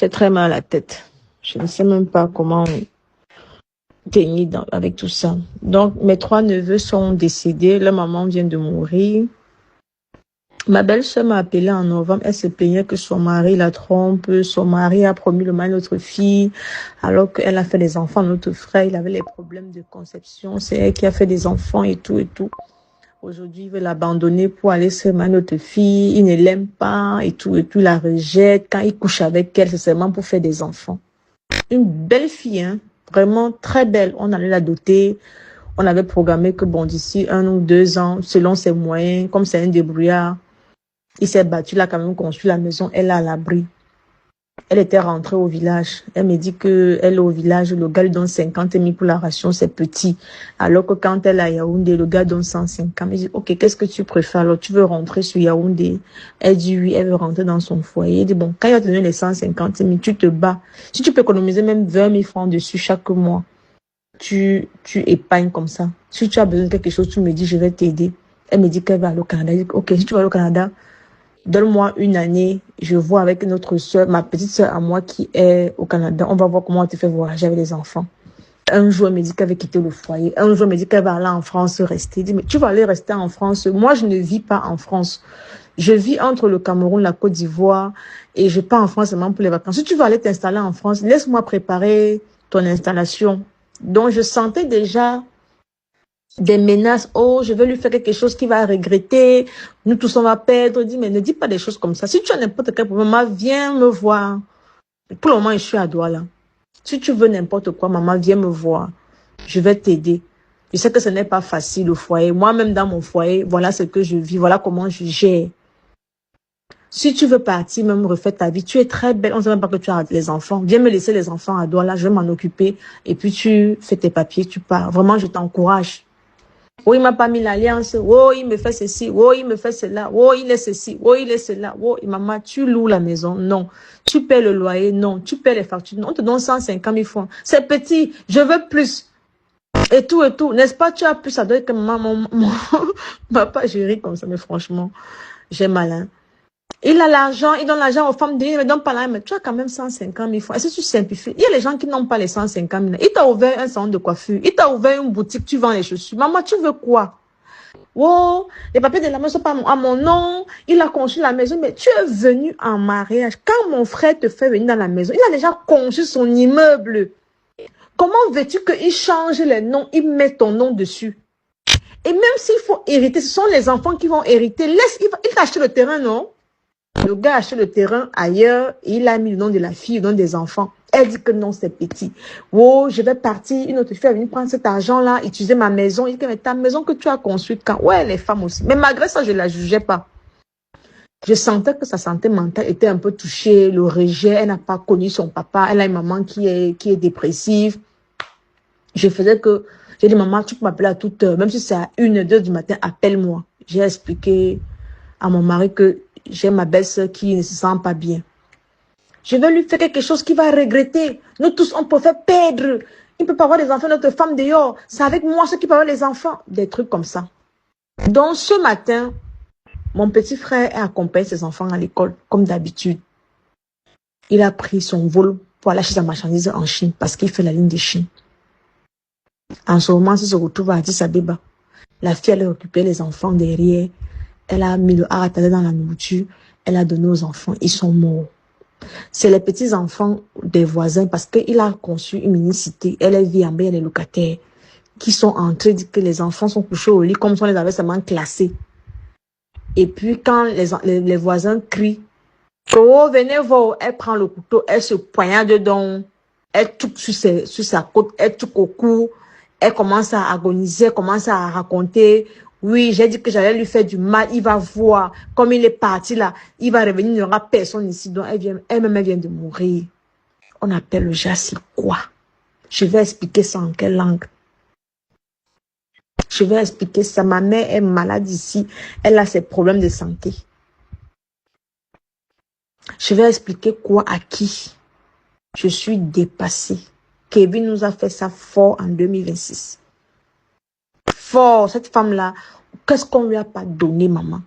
J'ai très mal à la tête. Je ne sais même pas comment tenir avec tout ça. Donc, mes 3 neveux sont décédés. Leur maman vient de mourir. Ma belle-sœur m'a appelée en novembre. Elle se plaignait que son mari la trompe. Son mari a promis le mal à notre fille, alors qu'elle a fait des enfants à notre frère. Il avait les problèmes de conception. C'est elle qui a fait des enfants et tout et tout. Aujourd'hui, il veut l'abandonner pour aller se marier à notre fille. Il ne l'aime pas et tout, il la rejette. Quand il couche avec elle, c'est seulement pour faire des enfants. Une belle fille, hein, vraiment très belle. On allait la doter. On avait programmé que bon, d'ici 1 ou 2 ans, selon ses moyens, comme c'est un débrouillard, il s'est battu, il a quand même construit la maison, elle est à l'abri. Elle était rentrée au village. Elle me dit que elle est au village, le gars lui donne 50 000 pour la ration, c'est petit. Alors que quand elle est à Yaoundé, le gars donne 150. Elle dit, ok, qu'est-ce que tu préfères? Alors, tu veux rentrer sur Yaoundé? Elle dit oui, elle veut rentrer dans son foyer. Elle dit, bon, quand il va te donner les 150 000, tu te bats. Si tu peux économiser même 20 000 francs dessus chaque mois, tu épargnes comme ça. Si tu as besoin de quelque chose, tu me dis, je vais t'aider. Elle me dit qu'elle va aller au Canada. Je dis, ok, si tu vas au Canada, donne-moi 1 année, je vois avec notre soeur, ma petite soeur à moi qui est au Canada, on va voir comment on te fait voyager avec les enfants. Un jour, elle me dit qu'elle va quitter le foyer. Un jour, elle me dit qu'elle va aller en France rester. Je dis, mais tu vas aller rester en France? Moi, je ne vis pas en France. Je vis entre le Cameroun, la Côte d'Ivoire et je pars en France seulement pour les vacances. Si tu vas aller t'installer en France, laisse-moi préparer ton installation. Donc, je sentais déjà des menaces. Oh, je vais lui faire quelque chose qu'il va regretter. Nous tous, on va perdre. Dis, mais ne dis pas des choses comme ça. Si tu as n'importe quel problème, maman, viens me voir. Pour le moment, je suis à Douala. Si tu veux n'importe quoi, maman, viens me voir. Je vais t'aider. Je sais que ce n'est pas facile au foyer. Moi-même, dans mon foyer, voilà ce que je vis. Voilà comment je gère. Si tu veux partir, même refaire ta vie, tu es très belle. On ne sait même pas que tu as les enfants. Viens me laisser les enfants à Douala. Je vais m'en occuper. Et puis, tu fais tes papiers, tu pars. Vraiment, je t'encourage. Oh, il m'a pas mis l'alliance. Oh, il me fait ceci. Oh, il me fait cela. Oh, il est ceci. Oh, il est cela. Oh, maman, tu loues la maison? Non. Tu paies le loyer? Non. Tu paies les factures? Non. On te donne 150 000 francs. C'est petit. Je veux plus. Et tout, et tout. N'est-ce pas? Tu as plus. Ça doit être que maman, papa, je ris comme ça, mais franchement, j'ai malin. Il a l'argent, il donne l'argent aux femmes, il ne donne pas l'argent, mais tu as quand même 150 000 francs. Est-ce que tu simplifies? Il y a les gens qui n'ont pas les 150 000. Il t'a ouvert un salon de coiffure, il t'a ouvert une boutique, tu vends les chaussures. Maman, tu veux quoi? Oh, les papiers de la maison sont pas à mon nom, il a construit la maison, mais tu es venu en mariage. Quand mon frère te fait venir dans la maison, il a déjà construit son immeuble. Comment veux-tu qu'il change les noms, il met ton nom dessus? Et même s'il faut hériter, ce sont les enfants qui vont hériter. Laisse, il t'a acheté le terrain, non? Le gars a acheté le terrain ailleurs et il a mis le nom de la fille, le nom des enfants. Elle dit que non, c'est petit. Oh, je vais partir. Une autre fille est venue prendre cet argent-là, utiliser ma maison. Il dit que mais ta maison que tu as construite quand? Ouais, les femmes aussi. Mais malgré ça, je ne la jugeais pas. Je sentais que sa santé mentale était un peu touchée, le rejet. Elle n'a pas connu son papa. Elle a une maman qui est dépressive. Je faisais que, j'ai dit, maman, tu peux m'appeler à toute heure. Même si c'est à 1, 2 du matin, appelle-moi. J'ai expliqué à mon mari que j'ai ma belle-sœur qui ne se sent pas bien. Je vais lui faire quelque chose qu'il va regretter. Nous tous, on peut faire perdre. Il ne peut pas avoir des enfants, notre femme dehors. C'est avec moi ceux qui peuvent avoir les enfants. Des trucs comme ça. Donc, ce matin, mon petit frère a accompagné ses enfants à l'école, comme d'habitude. Il a pris son vol pour aller acheter sa marchandise en Chine, parce qu'il fait la ligne de Chine. En ce moment, il se retrouve à Addis Abeba. La fille, elle a récupéré les enfants derrière. Elle a mis le haratalé dans la nourriture. Elle a donné aux enfants. Ils sont morts. C'est les petits-enfants des voisins parce qu'il a conçu une mini-cité. Elle vit en bas, il y a les locataires qui sont entrés, disent que les enfants sont couchés au lit comme si on les avait seulement classés. Et puis quand les voisins crient, oh, venez voir, elle prend le couteau, elle se poignarde dedans, elle touche sur sa côte, elle touche au cou, elle commence à agoniser, elle commence à raconter. Oui, j'ai dit que j'allais lui faire du mal, il va voir. Comme il est parti là, il va revenir, il n'y aura personne ici. Donc elle-même vient de mourir. On appelle le jas, c'est quoi? Je vais expliquer ça en quelle langue? Je vais expliquer ça. Ma mère est malade ici. Elle a ses problèmes de santé. Je vais expliquer quoi à qui? Je suis dépassée. Kevin nous a fait ça fort en 2026. Fort, cette femme-là, qu'est-ce qu'on lui a pas donné, maman?